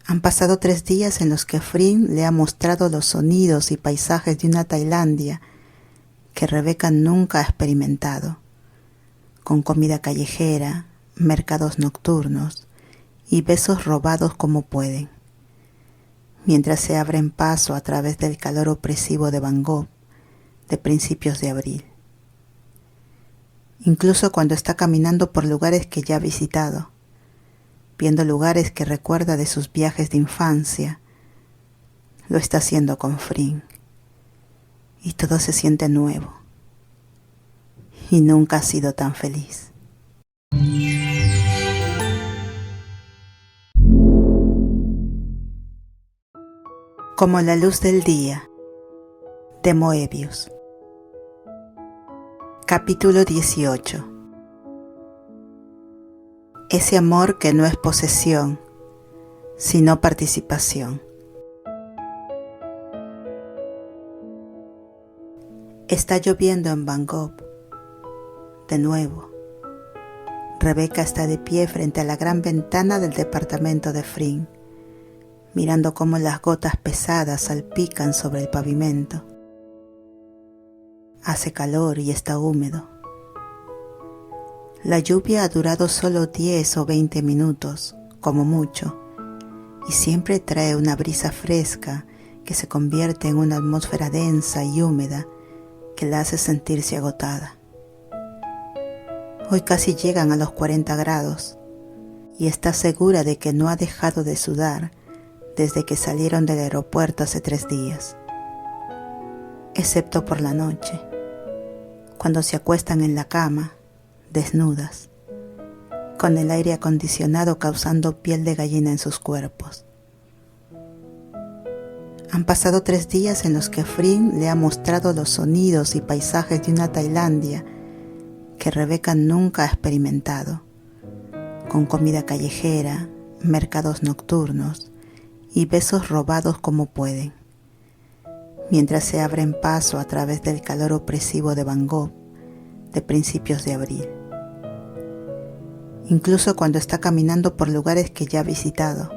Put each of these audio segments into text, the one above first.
Han pasado 3 días en los que Fring le ha mostrado los sonidos y paisajes de una Tailandia que Rebeca nunca ha experimentado, con comida callejera, mercados nocturnos y besos robados como pueden, mientras se abren paso a través del calor opresivo de Bangkok de principios de abril. Incluso cuando está caminando por lugares que ya ha visitado, viendo lugares que recuerda de sus viajes de infancia, lo está haciendo con Fring. Y todo se siente nuevo. Y nunca ha sido tan feliz. Como la luz del día, de Moebius. Capítulo 18. Ese amor que no es posesión, sino participación. Está lloviendo en Bangkok. De nuevo. Rebeca está de pie frente a la gran ventana del departamento de Fring, mirando cómo las gotas pesadas salpican sobre el pavimento. Hace calor y está húmedo. La lluvia ha durado solo 10 o 20 minutos, como mucho, y siempre trae una brisa fresca que se convierte en una atmósfera densa y húmeda que la hace sentirse agotada. Hoy casi llegan a los 40 grados y está segura de que no ha dejado de sudar desde que salieron del aeropuerto hace 3 días, excepto por la noche, cuando se acuestan en la cama, desnudas, con el aire acondicionado causando piel de gallina en sus cuerpos. Han pasado 3 días en los que Fring le ha mostrado los sonidos y paisajes de una Tailandia que Rebeca nunca ha experimentado, con comida callejera, mercados nocturnos y besos robados como pueden, mientras se abren paso a través del calor opresivo de Bangkok de principios de abril. Incluso cuando está caminando por lugares que ya ha visitado,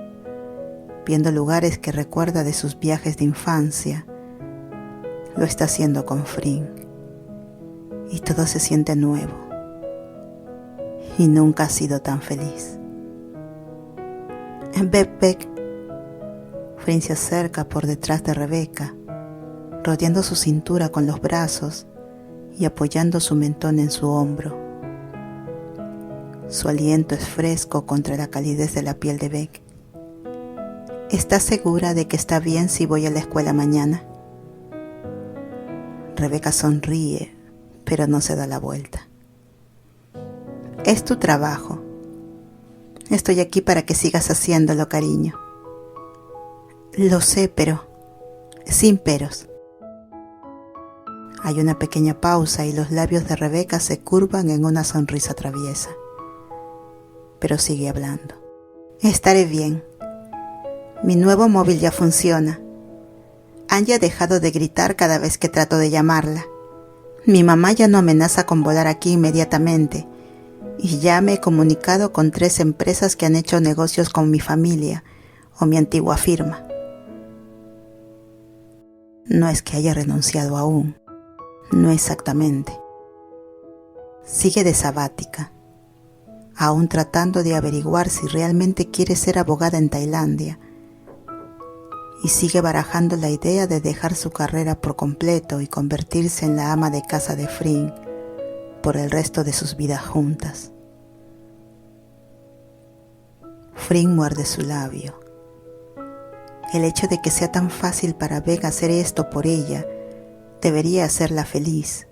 viendo lugares que recuerda de sus viajes de infancia, lo está haciendo con Fring. Y todo se siente nuevo. Y nunca ha sido tan feliz. En Backpack, Fring se acerca por detrás de Rebeca, rodeando su cintura con los brazos y apoyando su mentón en su hombro. Su aliento es fresco contra la calidez de la piel de Beck. ¿Estás segura de que está bien si voy a la escuela mañana? Rebeca sonríe, pero no se da la vuelta. Es tu trabajo. Estoy aquí para que sigas haciéndolo, cariño. Lo sé, pero sin peros. Hay una pequeña pausa y los labios de Rebeca se curvan en una sonrisa traviesa. Pero sigue hablando. Estaré bien. Mi nuevo móvil ya funciona. Angie ha dejado de gritar cada vez que trato de llamarla. Mi mamá ya no amenaza con volar aquí inmediatamente y ya me he comunicado con 3 empresas que han hecho negocios con mi familia o mi antigua firma. No es que haya renunciado aún, no exactamente. Sigue de sabática, aún tratando de averiguar si realmente quiere ser abogada en Tailandia, y sigue barajando la idea de dejar su carrera por completo y convertirse en la ama de casa de Fring por el resto de sus vidas juntas. Fring muerde su labio. El hecho de que sea tan fácil para Beck hacer esto por ella debería hacerla feliz,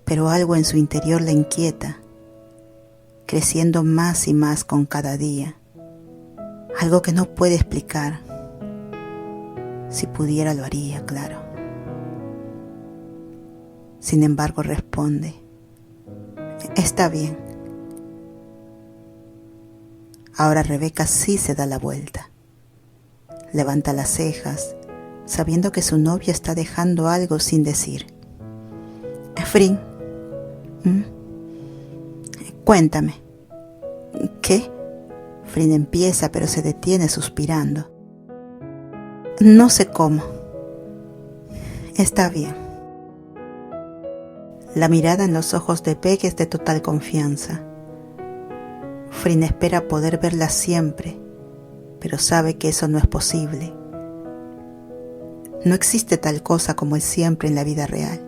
pero algo en su interior la inquieta, creciendo más y más con cada día, algo que no puede explicar. Si pudiera lo haría, claro. Sin embargo, responde: está bien. Ahora Rebeca sí se da la vuelta. Levanta las cejas, sabiendo que su novia está dejando algo sin decir. Fring, cuéntame. ¿Qué? Frin empieza, pero se detiene suspirando. No sé cómo. Está bien. La mirada en los ojos de Beck es de total confianza. Frin espera poder verla siempre, pero sabe que eso no es posible. No existe tal cosa como el siempre en la vida real.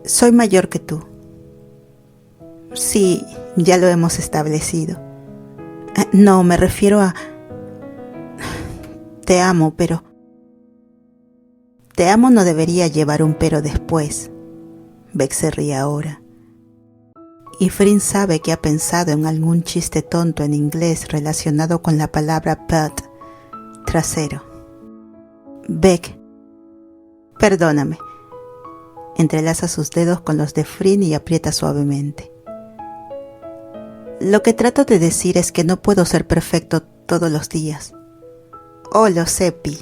Soy mayor que tú. Sí, ya lo hemos establecido. No, me refiero a... Te amo, pero... Te amo no debería llevar un pero después. Beck se ríe ahora. Y Frin sabe que ha pensado en algún chiste tonto en inglés relacionado con la palabra butt, trasero. Beck, perdóname. Entrelaza sus dedos con los de Frin y aprieta suavemente. Lo que trato de decir es que no puedo ser perfecto todos los días. Oh, lo sé, Pi.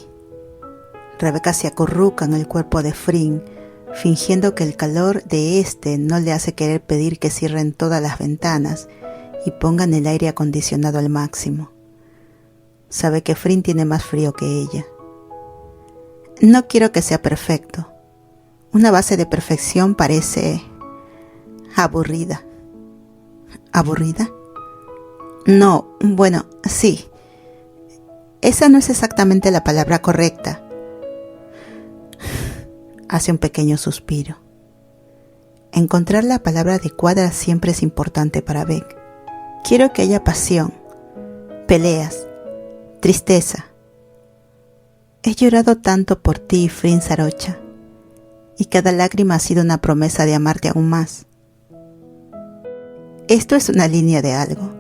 Rebeca se acurruca en el cuerpo de Frin, fingiendo que el calor de este no le hace querer pedir que cierren todas las ventanas y pongan el aire acondicionado al máximo. Sabe que Frin tiene más frío que ella. No quiero que sea perfecto. Una base de perfección parece aburrida. ¿Aburrida? No, bueno, sí. Esa no es exactamente la palabra correcta. Hace un pequeño suspiro. Encontrar la palabra adecuada siempre es importante para Beck. Quiero que haya pasión, peleas, tristeza. He llorado tanto por ti, Frin Sarocha, y cada lágrima ha sido una promesa de amarte aún más. Esto es una línea de algo.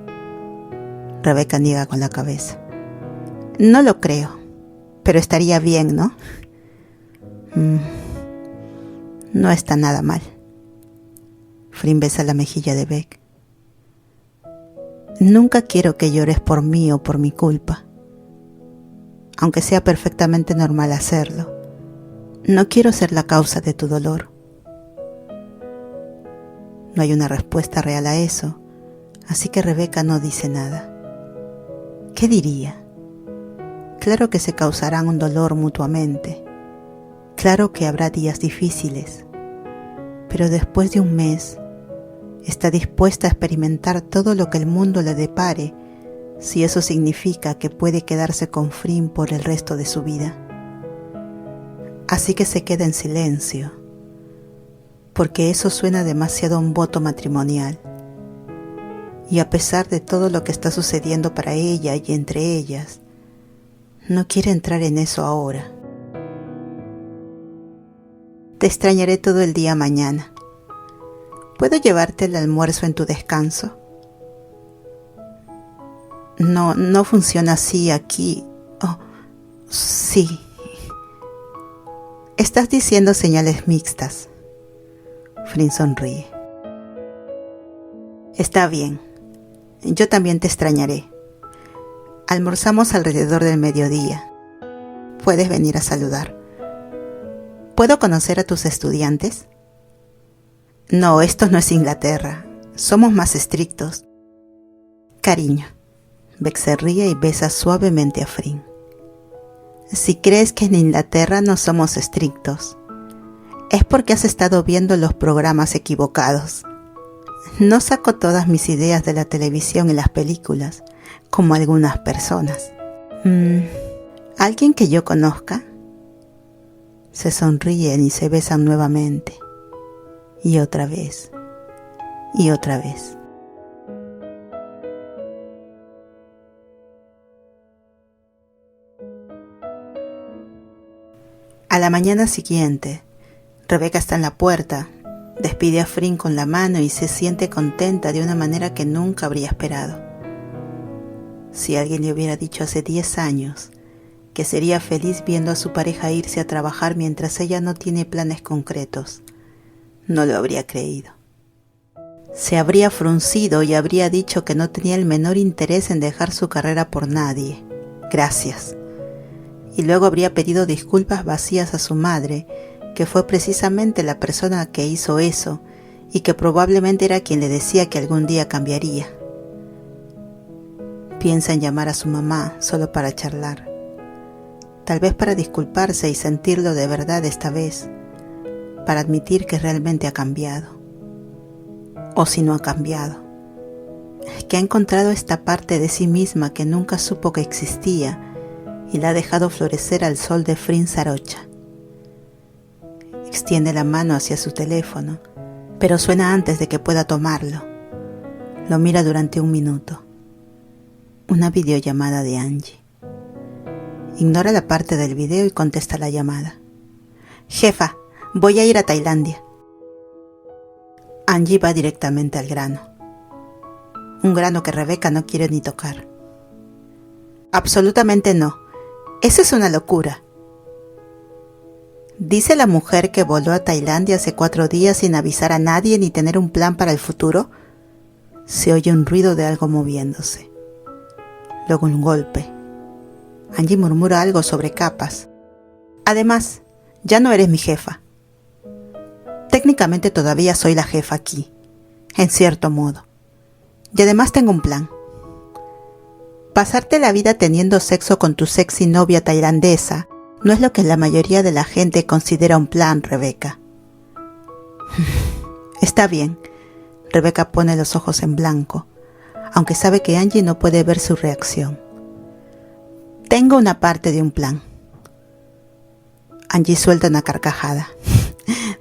Rebeca niega con la cabeza. No lo creo, pero estaría bien, ¿no? No está nada mal. Frin besa la mejilla de Beck. Nunca quiero que llores por mí o por mi culpa, aunque sea perfectamente normal hacerlo. No quiero ser la causa de tu dolor. No hay una respuesta real a eso, así que Rebeca no dice nada. ¿Qué diría? Claro que se causarán un dolor mutuamente. Claro que habrá días difíciles, pero después de un mes está dispuesta a experimentar todo lo que el mundo le depare, si eso significa que puede quedarse con Frin por el resto de su vida. Así que se queda en silencio, porque eso suena demasiado a un voto matrimonial. Y a pesar de todo lo que está sucediendo para ella y entre ellas, no quiere entrar en eso ahora. Te extrañaré todo el día mañana. ¿Puedo llevarte el almuerzo en tu descanso? No funciona así aquí. Oh, sí. Estás diciendo señales mixtas. Frin sonríe. Está bien. Yo también te extrañaré. Almorzamos alrededor del mediodía. Puedes venir a saludar. ¿Puedo conocer a tus estudiantes? No, esto no es Inglaterra. Somos más estrictos. Cariño. Beck se ríe y besa suavemente a Frin. Si crees que en Inglaterra no somos estrictos, es porque has estado viendo los programas equivocados. No saco todas mis ideas de la televisión y las películas, como algunas personas. ¿Alguien que yo conozca? Se sonríen y se besan nuevamente. Y otra vez. Y otra vez. A la mañana siguiente, Rebeca está en la puerta, despide a Frin con la mano y se siente contenta de una manera que nunca habría esperado. Si alguien le hubiera dicho hace 10 años que sería feliz viendo a su pareja irse a trabajar mientras ella no tiene planes concretos, no lo habría creído. Se habría fruncido y habría dicho que no tenía el menor interés en dejar su carrera por nadie. Gracias. Y luego habría pedido disculpas vacías a su madre, que fue precisamente la persona que hizo eso y que probablemente era quien le decía que algún día cambiaría. Piensa en llamar a su mamá solo para charlar, tal vez para disculparse y sentirlo de verdad esta vez, para admitir que realmente ha cambiado. O si no ha cambiado, que ha encontrado esta parte de sí misma que nunca supo que existía y la ha dejado florecer al sol de Frin Sarocha. Extiende la mano hacia su teléfono, pero suena antes de que pueda tomarlo. Lo mira durante 1 minuto. Una videollamada de Angie. Ignora la parte del video y contesta la llamada. Jefa, voy a ir a Tailandia. Angie va directamente al grano. Un grano que Rebeca no quiere ni tocar. Absolutamente no. Eso es una locura. ¿Dice la mujer que voló a Tailandia hace 4 días sin avisar a nadie ni tener un plan para el futuro? Se oye un ruido de algo moviéndose. Luego un golpe. Angie murmura algo sobre capas. Además, ya no eres mi jefa. Técnicamente todavía soy la jefa aquí, en cierto modo. Y además tengo un plan. Pasarte la vida teniendo sexo con tu sexy novia tailandesa no es lo que la mayoría de la gente considera un plan, Rebeca. Está bien. Rebeca pone los ojos en blanco, aunque sabe que Angie no puede ver su reacción. Tengo una parte de un plan. Angie suelta una carcajada.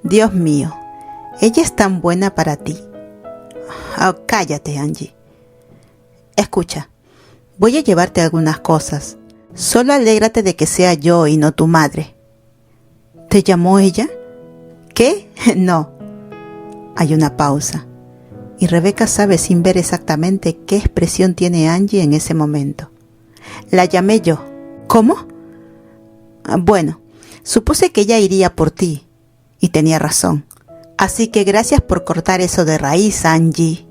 Dios mío, ¿ella es tan buena para ti? Oh, cállate, Angie. Escucha, voy a llevarte algunas cosas. Solo alégrate de que sea yo y no tu madre. ¿Te llamó ella? ¿Qué? No. Hay una pausa, y Rebeca sabe sin ver exactamente qué expresión tiene Angie en ese momento. La llamé yo. ¿Cómo? Bueno, supuse que ella iría por ti, y tenía razón. Así que gracias por cortar eso de raíz, Angie.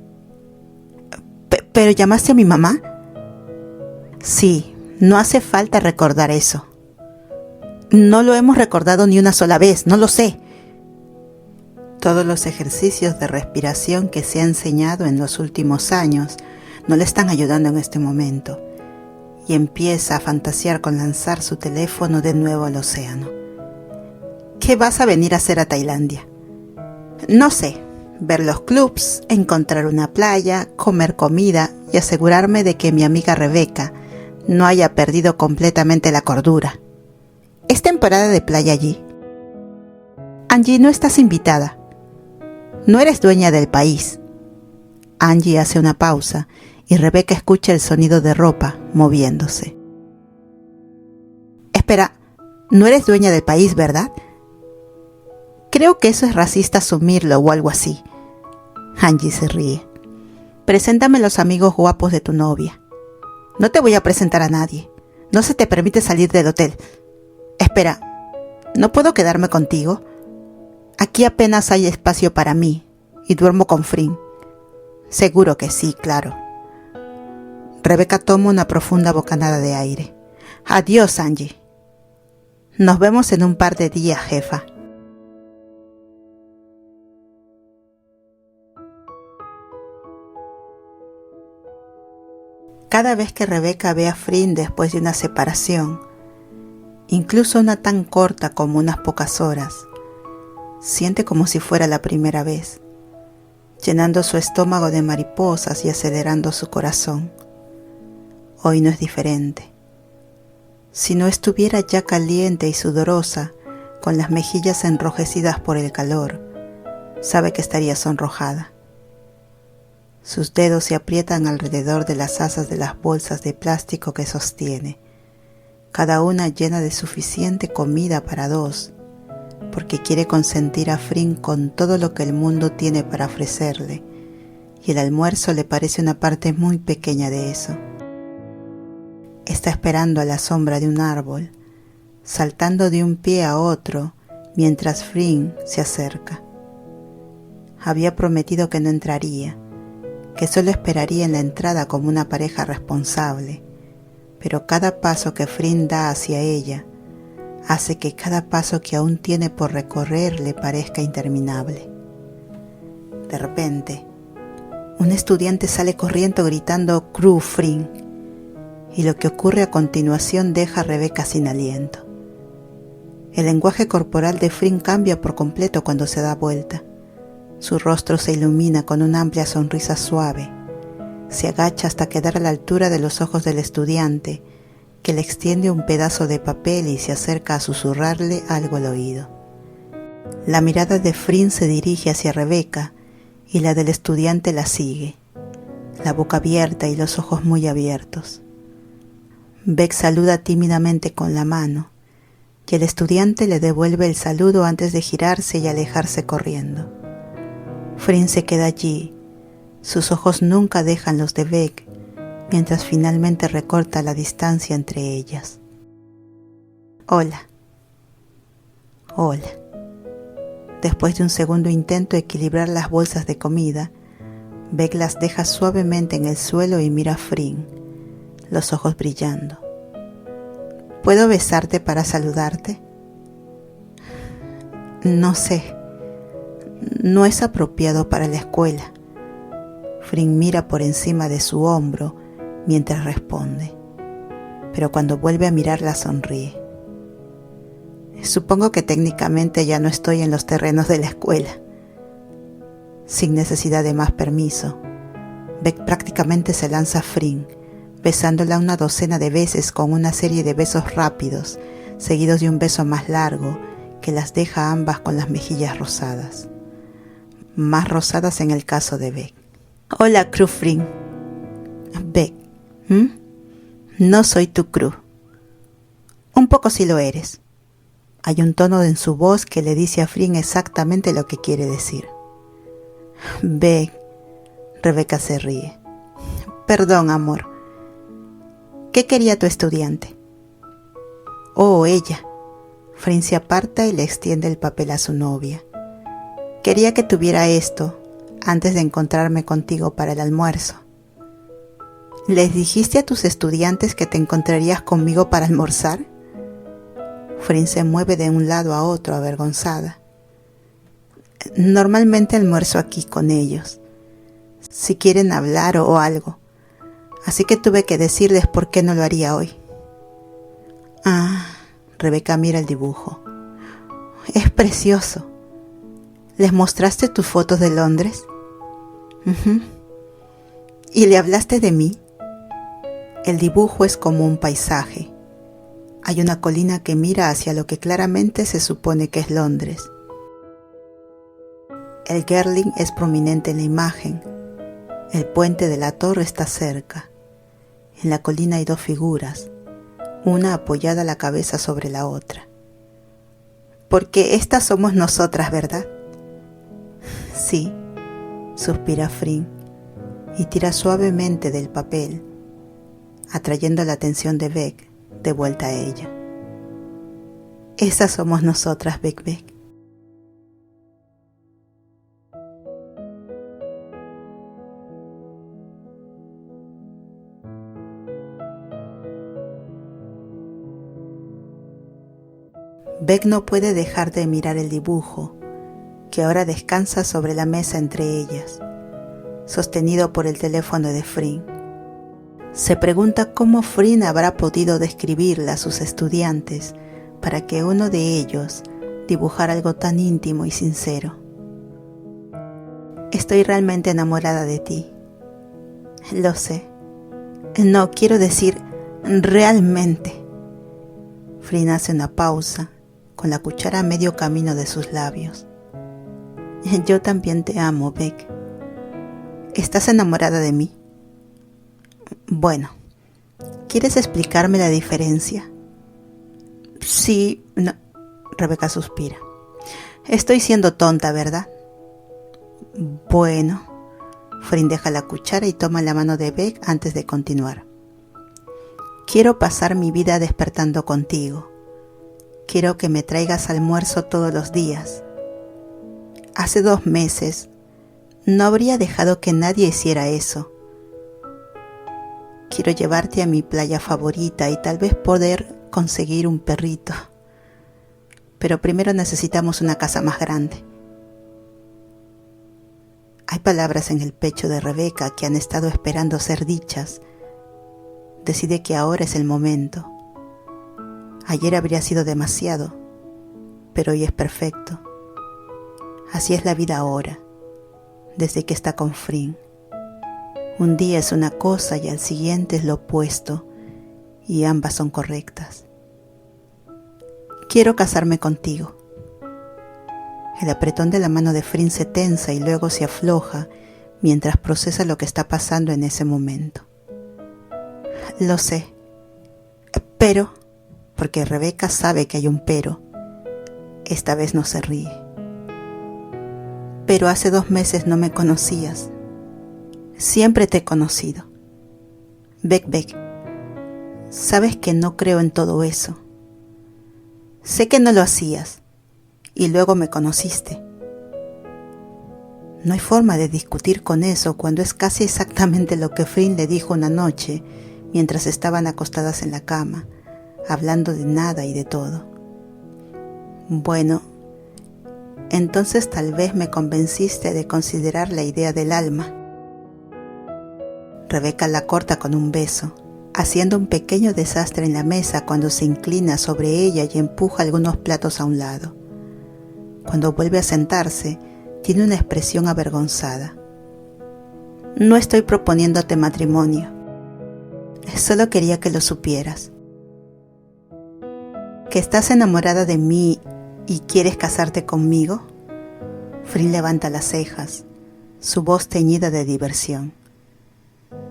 ¿Pero llamaste a mi mamá? Sí. No hace falta recordar eso. No lo hemos recordado ni una sola vez, no lo sé. Todos los ejercicios de respiración que se ha enseñado en los últimos años no le están ayudando en este momento, y empieza a fantasear con lanzar su teléfono de nuevo al océano. ¿Qué vas a venir a hacer a Tailandia? No sé, ver los clubs, encontrar una playa, comer comida y asegurarme de que mi amiga Rebeca no haya perdido completamente la cordura. ¿Es temporada de playa allí? Angie, no estás invitada. No eres dueña del país. Angie hace una pausa y Rebeca escucha el sonido de ropa moviéndose. Espera, no eres dueña del país, ¿verdad? Creo que eso es racista asumirlo o algo así. Angie se ríe. Preséntame los amigos guapos de tu novia. No te voy a presentar a nadie. No se te permite salir del hotel. Espera, ¿no puedo quedarme contigo? Aquí apenas hay espacio para mí y duermo con Frin. Seguro que sí, claro. Rebeca toma una profunda bocanada de aire. Adiós, Angie. Nos vemos en un par de días, jefa. Cada vez que Rebeca ve a Frin después de una separación, incluso una tan corta como unas pocas horas, siente como si fuera la primera vez, llenando su estómago de mariposas y acelerando su corazón. Hoy no es diferente. Si no estuviera ya caliente y sudorosa, con las mejillas enrojecidas por el calor, sabe que estaría sonrojada. Sus dedos se aprietan alrededor de las asas de las bolsas de plástico que sostiene, cada una llena de suficiente comida para 2, porque quiere consentir a Frin con todo lo que el mundo tiene para ofrecerle, y el almuerzo le parece una parte muy pequeña de eso. Está esperando a la sombra de un árbol, saltando de un pie a otro mientras Frin se acerca. Había prometido que no entraría, que solo esperaría en la entrada como una pareja responsable, pero cada paso que Frin da hacia ella hace que cada paso que aún tiene por recorrer le parezca interminable. De repente, un estudiante sale corriendo gritando «Cru, Frin», y lo que ocurre a continuación deja a Rebeca sin aliento. El lenguaje corporal de Frin cambia por completo cuando se da vuelta. Su rostro se ilumina con una amplia sonrisa suave. Se agacha hasta quedar a la altura de los ojos del estudiante, que le extiende un pedazo de papel y se acerca a susurrarle algo al oído. La mirada de Frin se dirige hacia Rebeca y la del estudiante la sigue, la boca abierta y los ojos muy abiertos. Beck saluda tímidamente con la mano y el estudiante le devuelve el saludo antes de girarse y alejarse corriendo. Frin se queda allí, sus ojos nunca dejan los de Beck, mientras finalmente recorta la distancia entre ellas. Hola. Hola. Después de un segundo intento de equilibrar las bolsas de comida, Beck las deja suavemente en el suelo y mira a Frin, los ojos brillando. ¿Puedo besarte para saludarte? No sé. No es apropiado para la escuela. Frin mira por encima de su hombro mientras responde, pero cuando vuelve a mirarla sonríe. Supongo que técnicamente ya no estoy en los terrenos de la escuela. Sin necesidad de más permiso, Beck prácticamente se lanza a Frin, besándola una docena de veces con una serie de besos rápidos, seguidos de un beso más largo que las deja a ambas con las mejillas rosadas. Más rosadas en el caso de Beck. Hola, Cru, Frin. Beck, no soy tu Cru. Un poco sí lo eres. Hay un tono en su voz que le dice a Frin exactamente lo que quiere decir. Beck, Rebeca se ríe. Perdón, amor. ¿Qué quería tu estudiante? Oh, ella. Frin se aparta y le extiende el papel a su novia. Quería que tuviera esto antes de encontrarme contigo para el almuerzo. ¿Les dijiste a tus estudiantes que te encontrarías conmigo para almorzar? Frin se mueve de un lado a otro avergonzada. Normalmente almuerzo aquí con ellos, si quieren hablar o algo. Así que tuve que decirles por qué no lo haría hoy. Ah, Rebeca mira el dibujo. Es precioso. ¿Les mostraste tus fotos de Londres? ¿Y le hablaste de mí? El dibujo es como un paisaje. Hay una colina que mira hacia lo que claramente se supone que es Londres. El Girling es prominente en la imagen. El puente de la torre está cerca. En la colina hay dos figuras, una apoyada la cabeza sobre la otra. Porque estas somos nosotras, ¿verdad? Sí, suspira Frin y tira suavemente del papel, atrayendo la atención de Beck de vuelta a ella. Esas somos nosotras, Beck. Beck no puede dejar de mirar el dibujo, que ahora descansa sobre la mesa entre ellas, sostenido por el teléfono de Frin. Se pregunta cómo Frin habrá podido describirla a sus estudiantes para que uno de ellos dibujara algo tan íntimo y sincero. Estoy realmente enamorada de ti. Lo sé. No, quiero decir, realmente. Frin hace una pausa, con la cuchara a medio camino de sus labios. Yo también te amo, Beck. ¿Estás enamorada de mí? Bueno, ¿quieres explicarme la diferencia? Sí, no. Rebeca suspira. Estoy siendo tonta, ¿verdad? Bueno. Frin deja la cuchara y toma la mano de Beck antes de continuar. Quiero pasar mi vida despertando contigo. Quiero que me traigas almuerzo todos los días. Hace 2 meses no habría dejado que nadie hiciera eso. Quiero llevarte a mi playa favorita y tal vez poder conseguir un perrito. Pero primero necesitamos una casa más grande. Hay palabras en el pecho de Rebeca que han estado esperando ser dichas. Decide que ahora es el momento. Ayer habría sido demasiado, pero hoy es perfecto. Así es la vida ahora, desde que está con Frin. Un día es una cosa y al siguiente es lo opuesto, y ambas son correctas. Quiero casarme contigo. El apretón de la mano de Frin se tensa y luego se afloja mientras procesa lo que está pasando en ese momento. Lo sé, pero, porque Rebeca sabe que hay un pero, esta vez no se ríe. Pero hace 2 meses no me conocías. Siempre te he conocido. Beck, sabes que no creo en todo eso. Sé que no lo hacías y luego me conociste. No hay forma de discutir con eso cuando es casi exactamente lo que Frin le dijo una noche mientras estaban acostadas en la cama, hablando de nada y de todo. Bueno, entonces tal vez me convenciste de considerar la idea del alma. Rebeca la corta con un beso, haciendo un pequeño desastre en la mesa cuando se inclina sobre ella y empuja algunos platos a un lado. Cuando vuelve a sentarse, tiene una expresión avergonzada. No estoy proponiéndote matrimonio. Solo quería que lo supieras. ¿Que estás enamorada de mí y quieres casarte conmigo? Frin levanta las cejas, su voz teñida de diversión.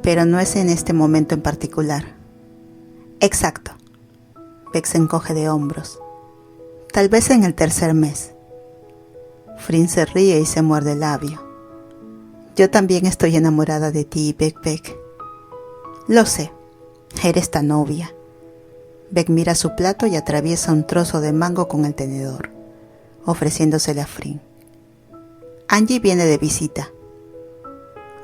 Pero no es en este momento en particular. Exacto. Beck se encoge de hombros. Tal vez en el 3er mes. Frin se ríe y se muerde el labio. Yo también estoy enamorada de ti, Beck. Lo sé. Eres tan obvia. Beck mira su plato y atraviesa un trozo de mango con el tenedor, ofreciéndosele a Frin. Angie viene de visita.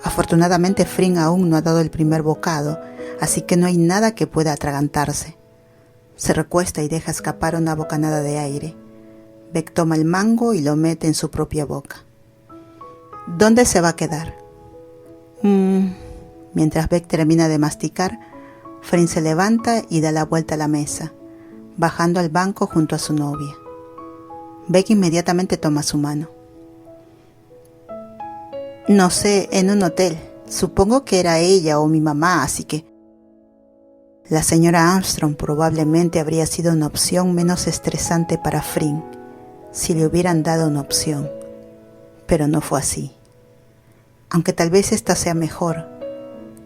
Afortunadamente Frin aún no ha dado el primer bocado, así que no hay nada que pueda atragantarse. Se recuesta y deja escapar una bocanada de aire. Beck toma el mango y lo mete en su propia boca. ¿Dónde se va a quedar? Mientras Beck termina de masticar, Frin se levanta y da la vuelta a la mesa, bajando al banco junto a su novia. Beck inmediatamente toma su mano. No sé, en un hotel. Supongo que era ella o mi mamá, así que... La señora Armstrong probablemente habría sido una opción menos estresante para Frin, si le hubieran dado una opción. Pero no fue así. Aunque tal vez esta sea mejor,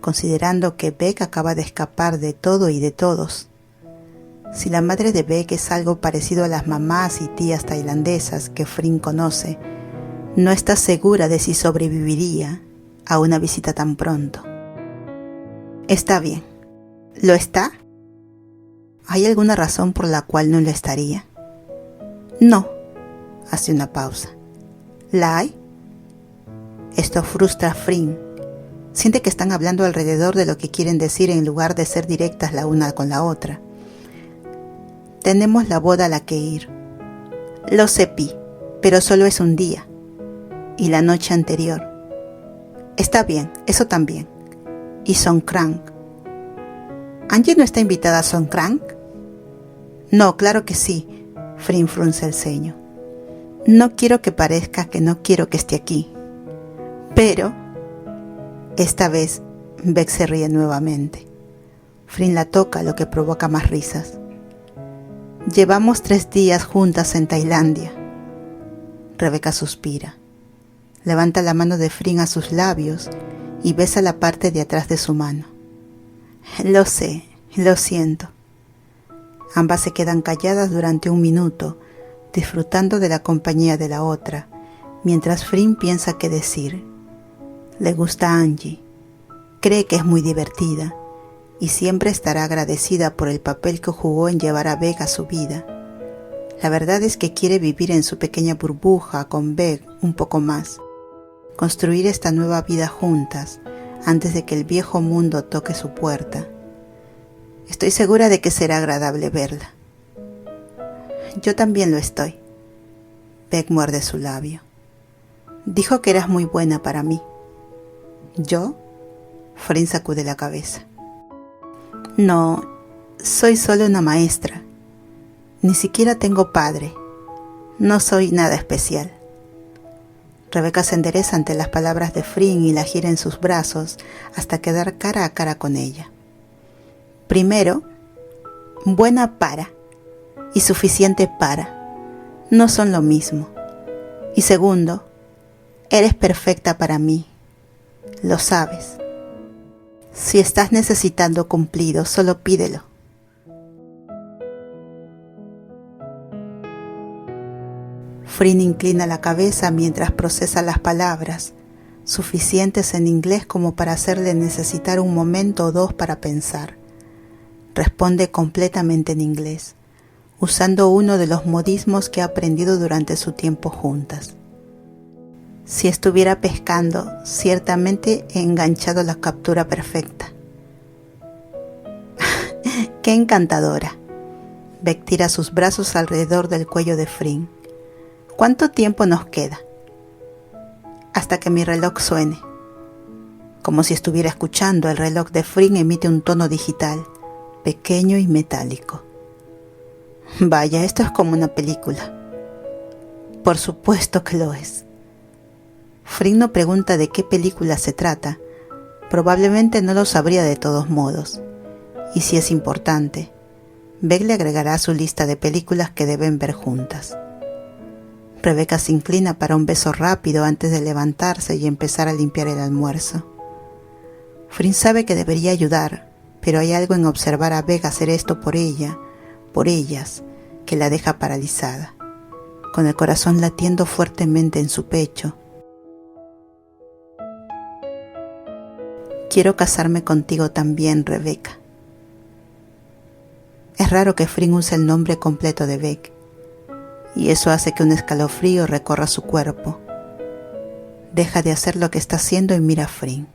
considerando que Beck acaba de escapar de todo y de todos. Si la madre de Beck es algo parecido a las mamás y tías tailandesas que Frin conoce, no está segura de si sobreviviría a una visita tan pronto. Está bien. ¿Lo está? ¿Hay alguna razón por la cual no lo estaría? No. Hace una pausa. ¿La hay? Esto frustra a Frin. Siente que están hablando alrededor de lo que quieren decir en lugar de ser directas la una con la otra. Tenemos la boda a la que ir. Lo sé, Pi, pero solo es un día. Y la noche anterior. Está bien, eso también. Y Songkran. ¿Angie no está invitada a Songkran? No, claro que sí. Frin frunce el ceño. No quiero que parezca que no quiero que esté aquí. Pero... Esta vez, Beck se ríe nuevamente. Frin la toca, lo que provoca más risas. Llevamos 3 días juntas en Tailandia. Rebeca suspira. Levanta la mano de Frin a sus labios y besa la parte de atrás de su mano. Lo sé, lo siento. Ambas se quedan calladas durante 1 minuto, disfrutando de la compañía de la otra, mientras Frin piensa qué decir. Le gusta a Angie, cree que es muy divertida y siempre estará agradecida por el papel que jugó en llevar a Beck a su vida. La verdad es que quiere vivir en su pequeña burbuja con Beck un poco más, construir esta nueva vida juntas antes de que el viejo mundo toque su puerta. Estoy segura de que será agradable verla. Yo también lo estoy. Beck muerde su labio. Dijo que eras muy buena para mí. ¿Yo? Frin sacude la cabeza. No, soy solo una maestra. Ni siquiera tengo padre. No soy nada especial. Rebeca se endereza ante las palabras de Frin y la gira en sus brazos hasta quedar cara a cara con ella. Primero, buena para y suficiente para no son lo mismo. Y segundo, eres perfecta para mí. Lo sabes. Si estás necesitando cumplido, solo pídelo. Frin inclina la cabeza mientras procesa las palabras, suficientes en inglés como para hacerle necesitar un momento o dos para pensar. Responde completamente en inglés, usando uno de los modismos que ha aprendido durante su tiempo juntas. Si estuviera pescando, ciertamente he enganchado la captura perfecta. ¡Qué encantadora! Beck tira sus brazos alrededor del cuello de Frin. ¿Cuánto tiempo nos queda? Hasta que mi reloj suene. Como si estuviera escuchando, el reloj de Frin emite un tono digital, pequeño y metálico. Vaya, esto es como una película. Por supuesto que lo es. Frin no pregunta de qué película se trata. Probablemente no lo sabría de todos modos. Y si es importante, Beck le agregará a su lista de películas que deben ver juntas. Rebeca se inclina para un beso rápido antes de levantarse y empezar a limpiar el almuerzo. Frin sabe que debería ayudar, pero hay algo en observar a Beck hacer esto por ella, por ellas, que la deja paralizada, con el corazón latiendo fuertemente en su pecho. Quiero casarme contigo también, Rebeca. Es raro que Frin use el nombre completo de Beck, y eso hace que un escalofrío recorra su cuerpo. Deja de hacer lo que está haciendo y mira a Frin.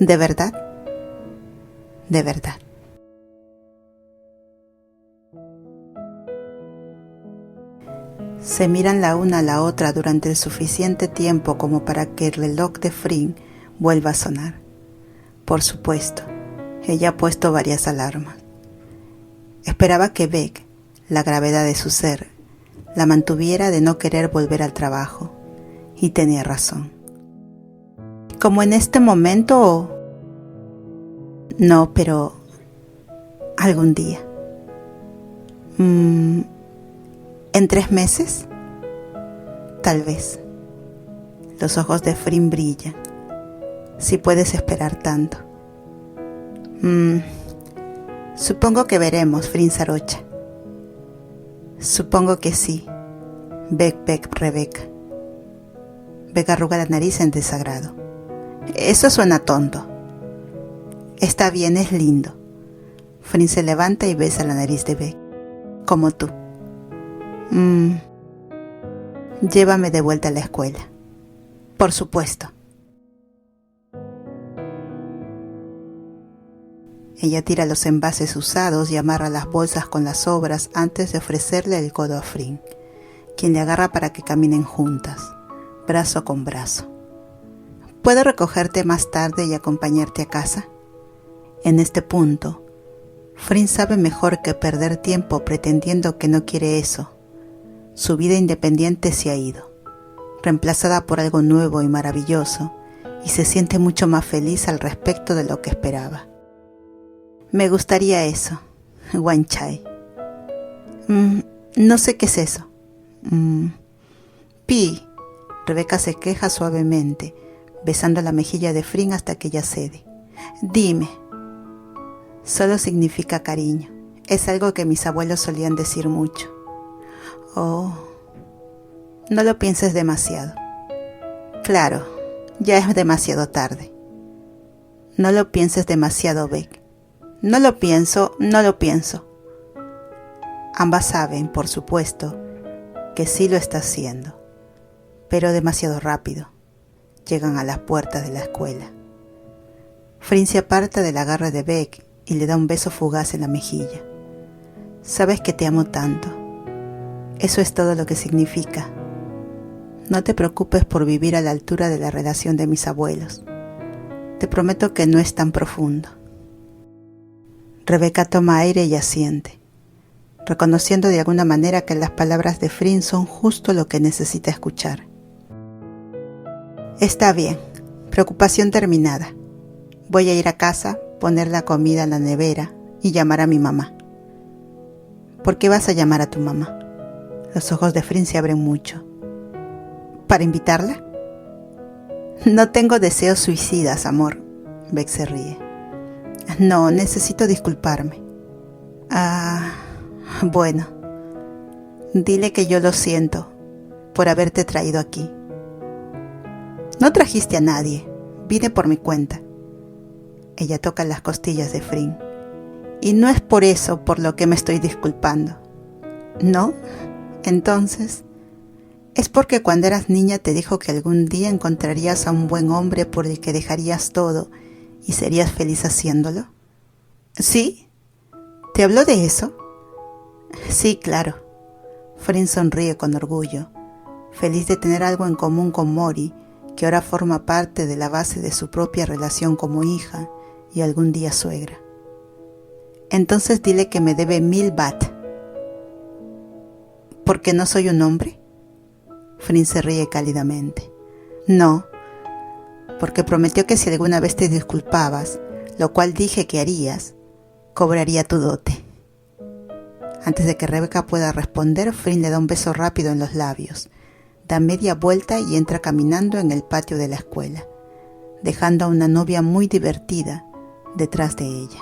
¿De verdad? De verdad. Se miran la una a la otra durante el suficiente tiempo como para que el reloj de Frin vuelva a sonar. Por supuesto, ella ha puesto varias alarmas. Esperaba que Beck, la gravedad de su ser, la mantuviera de no querer volver al trabajo, y tenía razón. ¿Como en este momento o...? No, pero... algún día. ¿En 3 meses? Tal vez. Los ojos de Frin brillan. Si puedes esperar tanto. Supongo que veremos, Frin Sarocha. Supongo que sí. Beck, Rebeca. Beck arruga la nariz en desagrado. Eso suena tonto. Está bien, es lindo. Frin se levanta y besa la nariz de Beck. Como tú. Llévame de vuelta a la escuela. Por supuesto. Ella tira los envases usados y amarra las bolsas con las sobras antes de ofrecerle el codo a Frin, quien le agarra para que caminen juntas, brazo con brazo. ¿Puedo recogerte más tarde y acompañarte a casa? En este punto, Frin sabe mejor que perder tiempo pretendiendo que no quiere eso. Su vida independiente se ha ido, reemplazada por algo nuevo y maravilloso, y se siente mucho más feliz al respecto de lo que esperaba. Me gustaría eso, Wanchai. No sé qué es eso. Pi. Rebeca se queja suavemente, besando la mejilla de Frin hasta que ella cede. Dime. Solo significa cariño. Es algo que mis abuelos solían decir mucho. Oh, no lo pienses demasiado. Claro, ya es demasiado tarde. No lo pienses demasiado, Beck. No lo pienso. Ambas saben, por supuesto, que sí lo está haciendo, pero demasiado rápido. Llegan a las puertas de la escuela. Frin se aparta del agarre de Beck y le da un beso fugaz en la mejilla. Sabes que te amo tanto. Eso es todo lo que significa. No te preocupes por vivir a la altura de la relación de mis abuelos. Te prometo que no es tan profundo. Rebeca toma aire y asiente, reconociendo de alguna manera que las palabras de Frin son justo lo que necesita escuchar. Está bien, preocupación terminada. Voy a ir a casa, poner la comida en la nevera y llamar a mi mamá. ¿Por qué vas a llamar a tu mamá? Los ojos de Frin se abren mucho. ¿Para invitarla? No tengo deseos suicidas, amor. Beck se ríe. No, necesito disculparme. Bueno. Dile que yo lo siento por haberte traído aquí. No trajiste a nadie. Vine por mi cuenta. Ella toca las costillas de Frin. Y no es por eso por lo que me estoy disculpando. ¿No? Entonces, ¿es porque cuando eras niña te dijo que algún día encontrarías a un buen hombre por el que dejarías todo y serías feliz haciéndolo? ¿Sí? ¿Te habló de eso? Sí, claro. Frin sonríe con orgullo, feliz de tener algo en común con Mori, que ahora forma parte de la base de su propia relación como hija y algún día suegra. Entonces dile que me debe 1000 baht. ¿Por qué no soy un hombre? Frin se ríe cálidamente. No, porque prometió que si alguna vez te disculpabas, lo cual dije que harías, cobraría tu dote. Antes de que Rebeca pueda responder, Frin le da un beso rápido en los labios, da media vuelta y entra caminando en el patio de la escuela, dejando a una novia muy divertida detrás de ella.